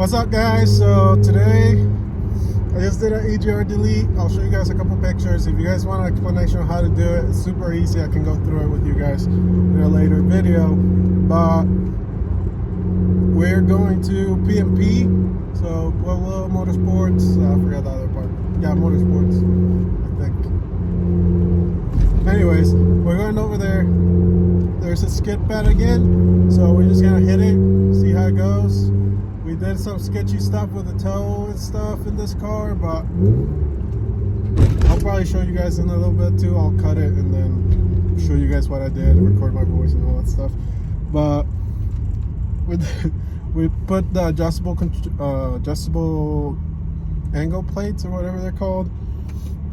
What's up, guys? So today I just did an EGR delete. I'll show you guys a couple pictures. If you guys want an explanation on how to do it, it's super easy. I can go through it with you guys in a later video. But we're going to PMP, so Pueblo Motorsports. I forgot the other part. Yeah, Motorsports, I think. Anyways, we're going over there. There's a skid pad again, so we're just gonna hit it, see how it goes. We did some sketchy stuff with the toe and stuff in this car, but I'll probably show you guys in a little bit too. I'll cut it and then show you guys what I did, record my voice and all that stuff. But we put the adjustable angle plates or whatever they're called.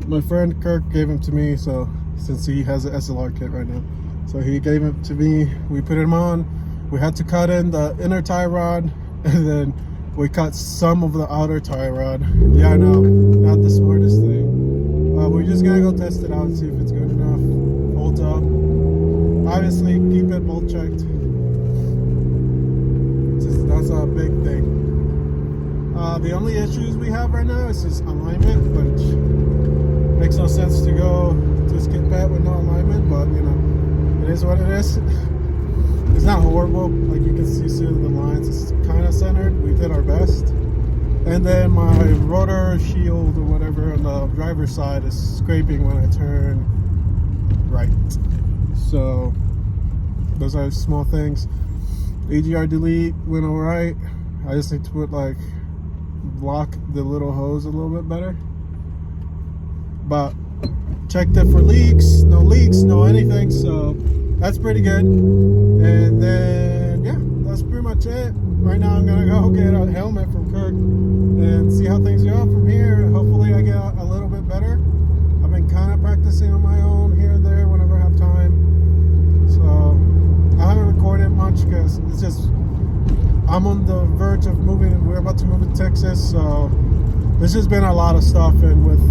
My friend Kirk gave them to me, so since he has an SLR kit right now, so he gave it to me. We put them on. We had to cut in the inner tie rod, and then we cut some of the outer tie rod. Yeah, I know, not the smartest thing. We're just gonna go test it out and see if it's good enough, holds up. Obviously, keep it bolt checked, since that's a big thing. The only issues we have right now is just alignment, which makes no sense to go to a skid pad with no alignment, but you know, it is what it is. It's not horrible, like you can see the lines, it's kind of centered. We did our best. And then my rotor shield or whatever on the driver's side is scraping when I turn right. So those are small things. EGR delete went alright. I just need to put block the little hose a little bit better. But checked it for leaks, no anything, so that's pretty good. And then yeah, that's pretty much it. Right now I'm gonna go get a helmet from Kirk and see how things go from here. Hopefully I get a little bit better. I've been kind of practicing on my own here and there whenever I have time, so I haven't recorded much because it's just I'm on the verge of moving. We're about to move to Texas, so there's just been a lot of stuff. And with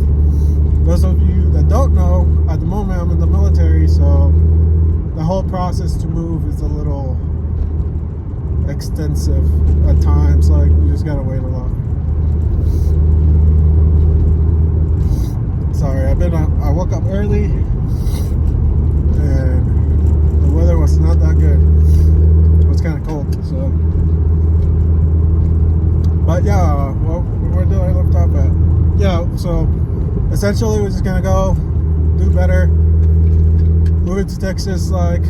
those of you that don't know, at the moment I'm in the military, so the whole process to move is a little extensive at times. Like, you just gotta wait a lot. Sorry, I woke up early and the weather was not that good. It was kind of cold, so. But yeah, well, where did I left off at? Yeah, so essentially we're just gonna go do better. Moving to Texas like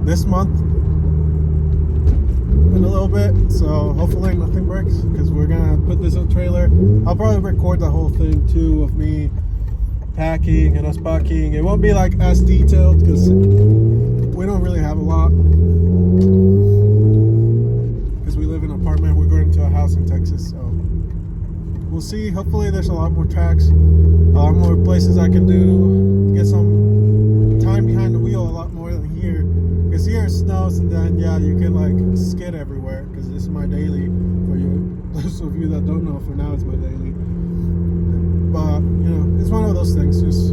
this month in a little bit, so hopefully nothing breaks because we're gonna put this on trailer. I'll probably record the whole thing too of me packing and us packing. It won't be like as detailed because we don't really have a lot, because we live in an apartment. We're going to a house in Texas, so we'll see. Hopefully there's a lot more tracks, a lot more places I can do, get some time behind the wheel a lot more than here, because here it snows and then yeah, you can skid everywhere, because this is my daily. For you, those of you that don't know, for now it's my daily. But you know, it's one of those things. Just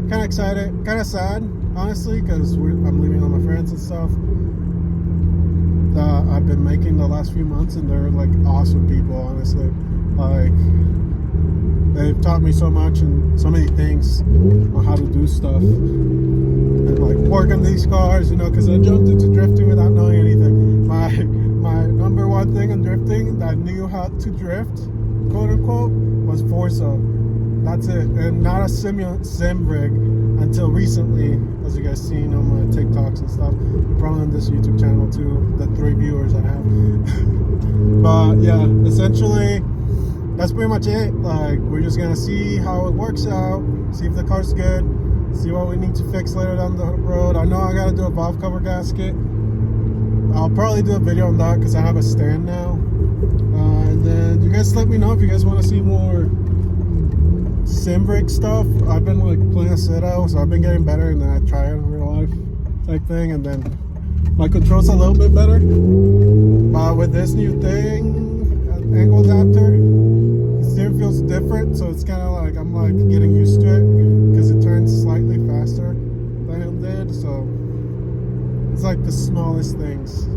kind of excited, kind of sad, honestly, because I'm leaving all my friends and stuff that I've been making the last few months, and they're awesome people, honestly. They've taught me so much and so many things on how to do stuff and work on these cars, you know, because I jumped into drifting without knowing anything. My number one thing in drifting that I knew how to drift, quote unquote, was Forza. That's it, and not a sim rig until recently, as you guys seen on my TikToks and stuff. Probably on this YouTube channel too, the 3 viewers I have. But yeah, essentially that's pretty much it. We're just gonna see how it works out, see if the car's good, see what we need to fix later down the road. I know I gotta do a valve cover gasket. I'll probably do a video on that because I have a stand now. And then you guys let me know if you guys want to see more sim rig stuff. I've been playing a sit-out, so I've been getting better, and then I try it in real life type thing, and then my control's a little bit better. But with this new thing, angle adapter, the steering feels different, so it's kind of I'm getting used to it because it turns slightly faster than it did. So it's the smallest things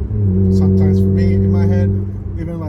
sometimes for me in my head, even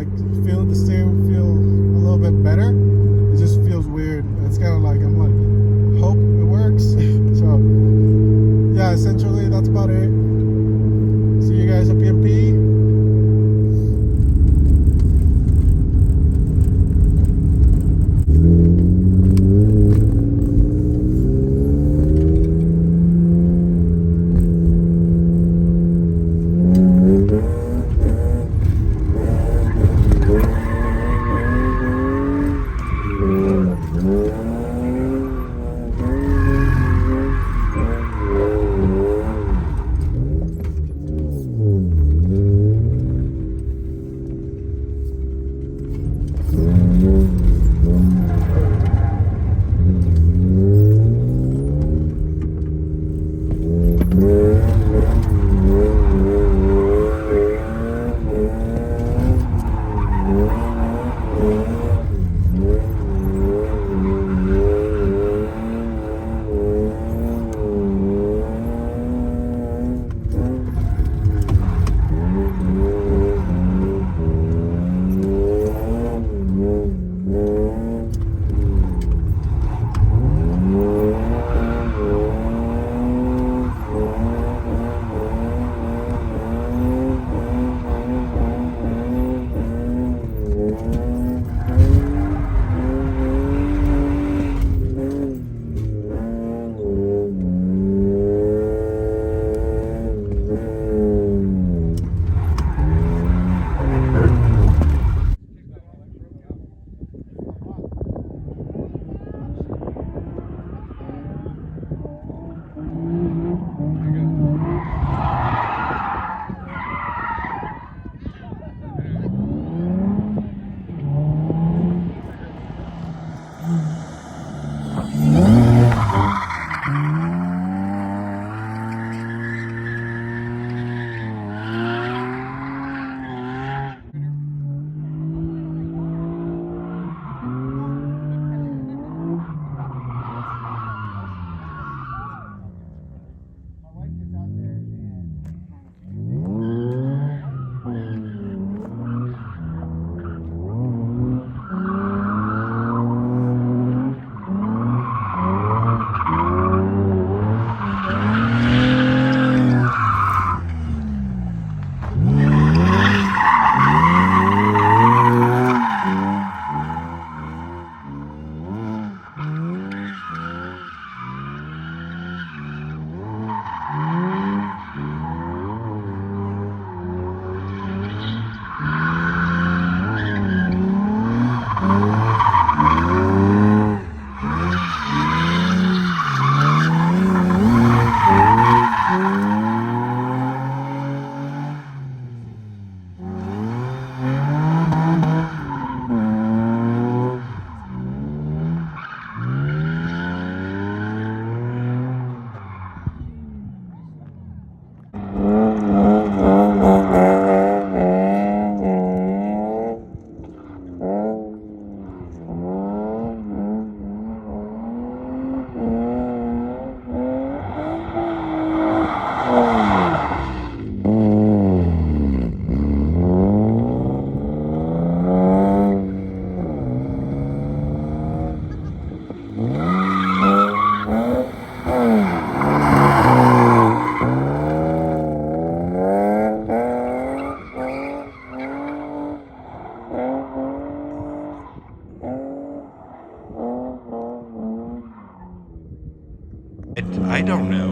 I don't know.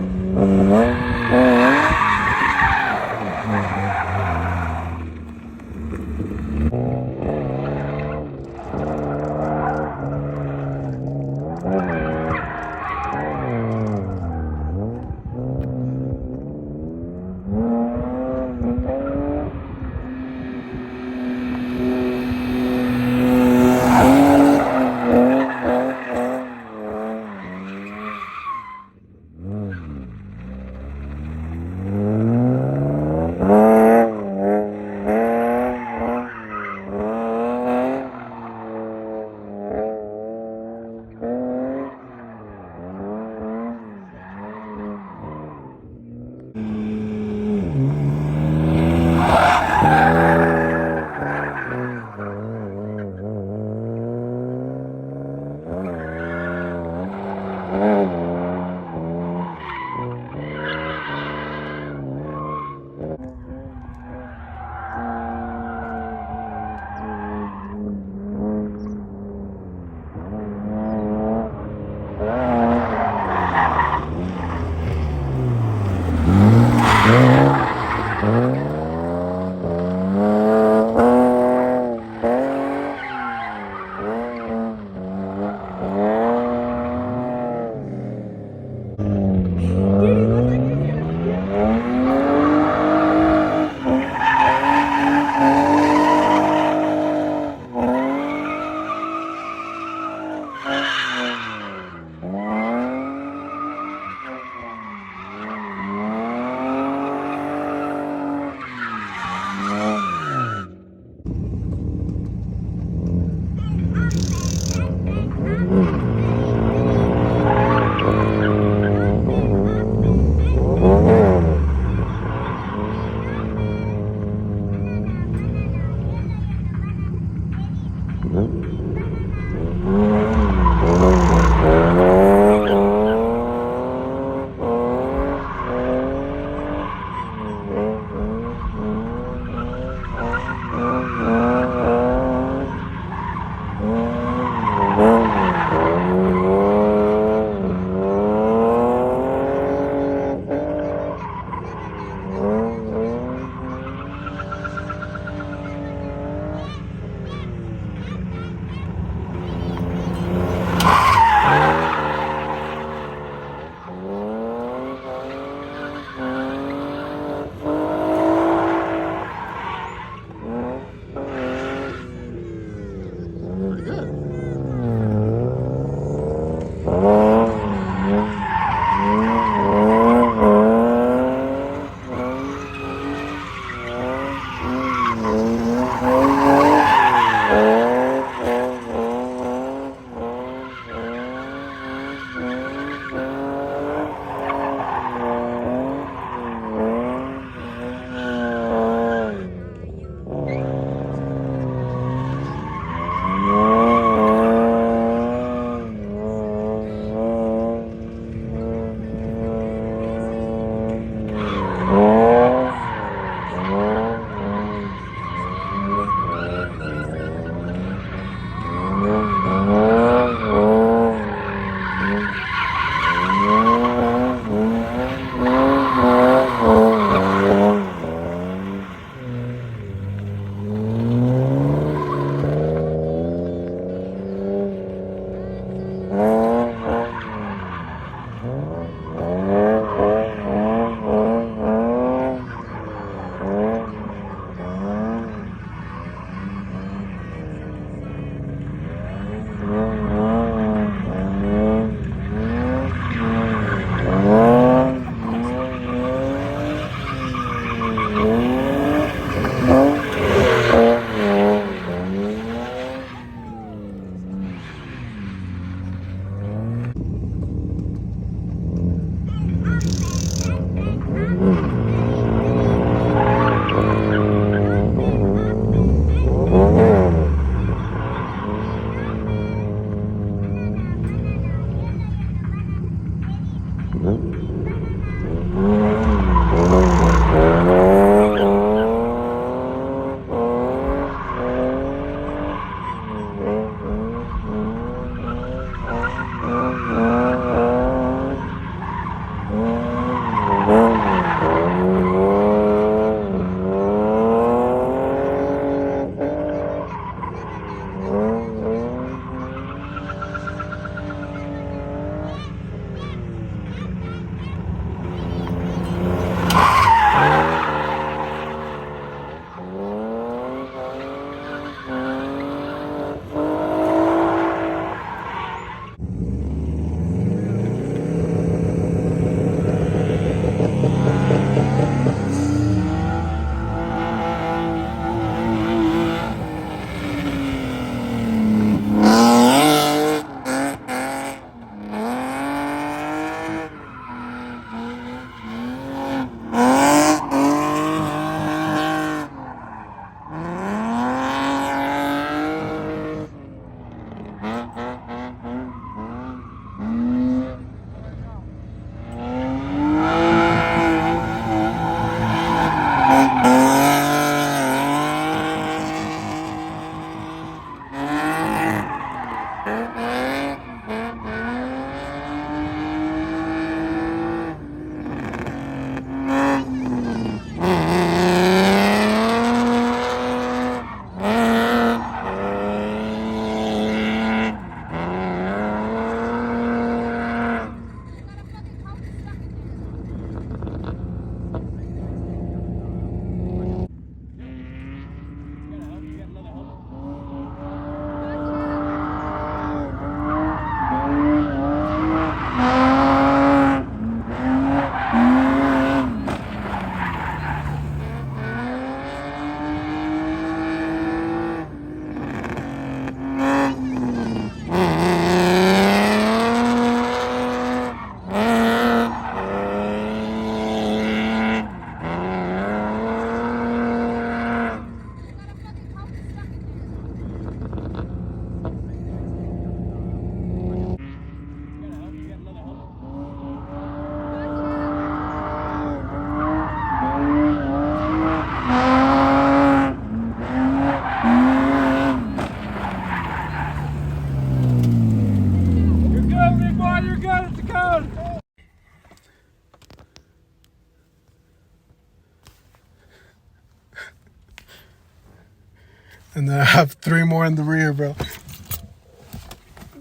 And then I have 3 more in the rear, bro.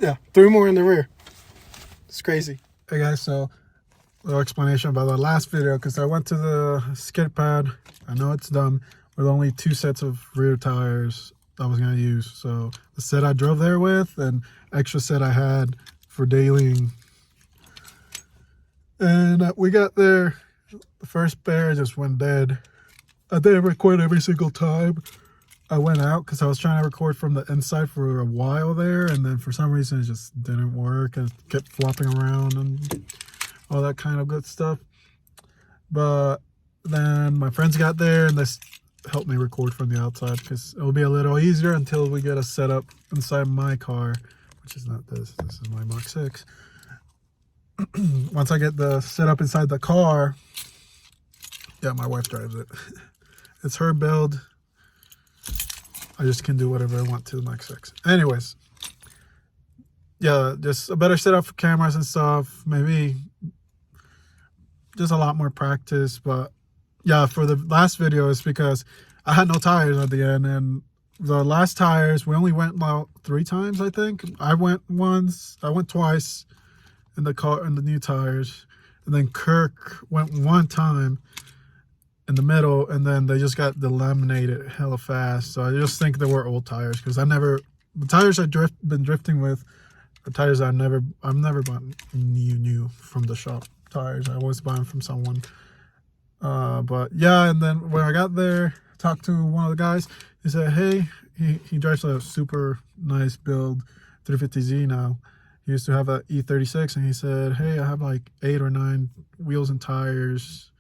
Yeah, 3 more in the rear. It's crazy. Hey guys, so a little explanation about the last video, because I went to the skid pad. I know it's dumb, with only 2 sets of rear tires I was gonna use. So the set I drove there with and extra set I had for dailying. And we got there, the first pair just went dead. I didn't record every single time I went out, because I was trying to record from the inside for a while there, and then for some reason it just didn't work and it kept flopping around and all that kind of good stuff. But then my friends got there and they helped me record from the outside, because it will be a little easier until we get a setup inside my car, which is not this. This is my Mach 6. Once I get the setup inside the car, yeah, my wife drives it. It's her build. I just can do whatever I want to the Mach 6. Anyways, yeah, just a better setup for cameras and stuff. Maybe just a lot more practice. But yeah, for the last video, it's because I had no tires at the end, and the last tires, we only went about 3 times, I think. I went once, I went twice in the car in the new tires, and then Kirk went 1 time in the middle, and then they just got delaminated hella fast. So I just think they were old tires, because the tires I've been drifting with are tires I've never bought new from the shop tires. I always buy them from someone. But yeah, and then when I got there, talked to one of the guys. He said, hey, he drives a super nice build 350Z now. He used to have a E36, and he said, hey, I have like 8 or 9 wheels and tires.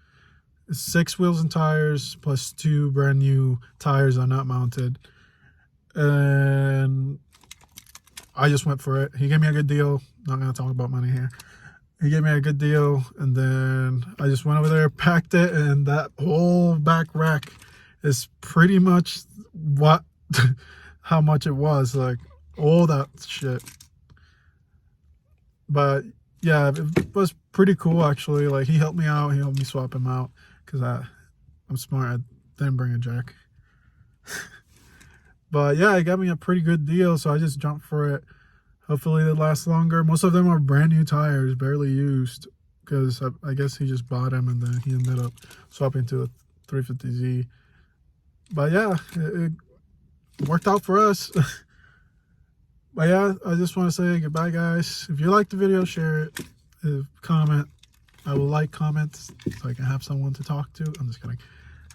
6 wheels and tires plus 2 brand new tires are not mounted. And I just went for it. He gave me a good deal. Not gonna talk about money here. He gave me a good deal, and then I just went over there, packed it, and that whole back rack is pretty much what how much it was, like all that shit. But yeah, it was pretty cool actually. Like, he helped me out. He helped me swap him out, because I'm smart. I didn't bring a jack. But yeah, he got me a pretty good deal, so I just jumped for it. Hopefully they last longer. Most of them are brand new tires, barely used, because I guess he just bought them and then he ended up swapping to a 350Z. But yeah, it worked out for us. But yeah, I just want to say goodbye, guys. If you like the video, share it. Comment. I will like comments so I can have someone to talk to. I'm just kidding.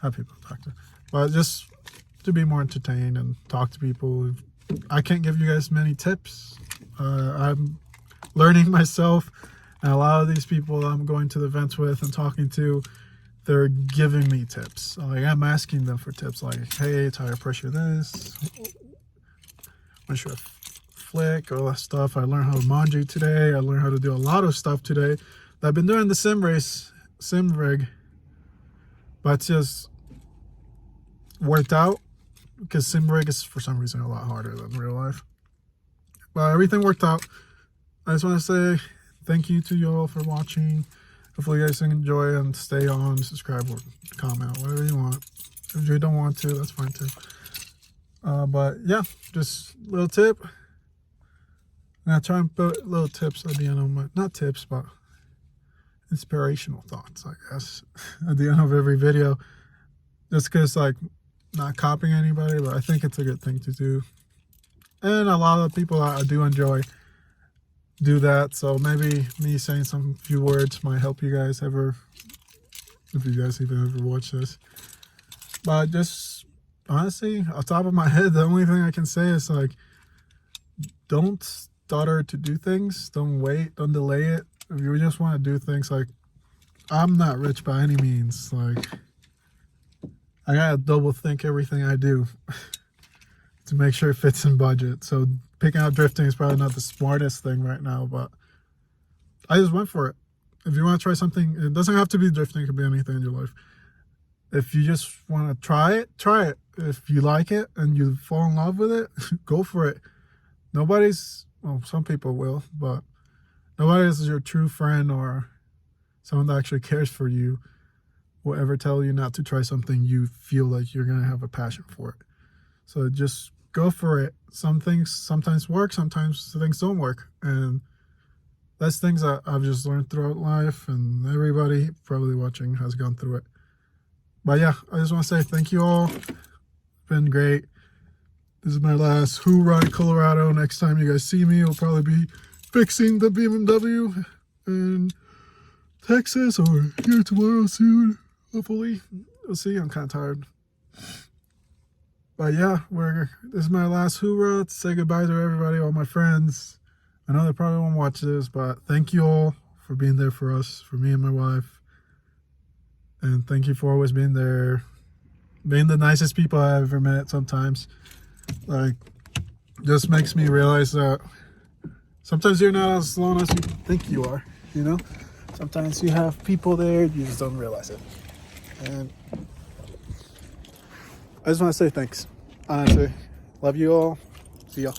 Have people to talk to. But just to be more entertained and talk to people. I can't give you guys many tips. I'm learning myself. And a lot of these people I'm going to the events with and talking to, they're giving me tips. Like, I'm asking them for tips, like, hey, tire pressure this. When should I flick, all that stuff. I learned how to manji today. I learned how to do a lot of stuff today. I've been doing the sim rig, but it's just worked out, because sim rig is for some reason a lot harder than real life. But everything worked out. I just want to say thank you to you all for watching. Hopefully you guys enjoy and stay on, subscribe, or comment, whatever you want. If you don't want to, that's fine too. But yeah, just a little tip. And I try and put little tips at the end of my, not tips, but inspirational thoughts, I guess, at the end of every video. Just because, like, not copying anybody, but I think it's a good thing to do. And a lot of people I do enjoy do that, so maybe me saying some few words might help you guys ever, if you guys even ever watch this. But just honestly, off the top of my head, the only thing I can say is, like, don't stutter to do things. Don't wait, don't delay it. If you just want to do things, like, I'm not rich by any means. Like, I gotta double think everything I do to make sure it fits in budget. So picking out drifting is probably not the smartest thing right now, but I just went for it. If you want to try something, it doesn't have to be drifting, it could be anything in your life. If you just want to try it, try it. If you like it and you fall in love with it, go for it. Nobody's, well, some people will, but nobody is your true friend or someone that actually cares for you will ever tell you not to try something you feel like you're going to have a passion for it. So just go for it. Some things sometimes work, sometimes things don't work. And that's things that I've just learned throughout life, and everybody probably watching has gone through it. But yeah, I just want to say thank you all. It's been great. This is my last hoorah in Colorado. Next time you guys see me, I'll probably be fixing the BMW in Texas or here tomorrow soon. Hopefully. We'll see. I'm kind of tired. But yeah, this is my last hoorah to say goodbye to everybody, all my friends. I know they probably won't watch this, but thank you all for being there for us, for me and my wife. And thank you for always being there, being the nicest people I've ever met sometimes. Like, just makes me realize that sometimes you're not as alone as you think you are, you know? Sometimes you have people there, you just don't realize it. And I just want to say thanks. Honestly, love you all. See y'all.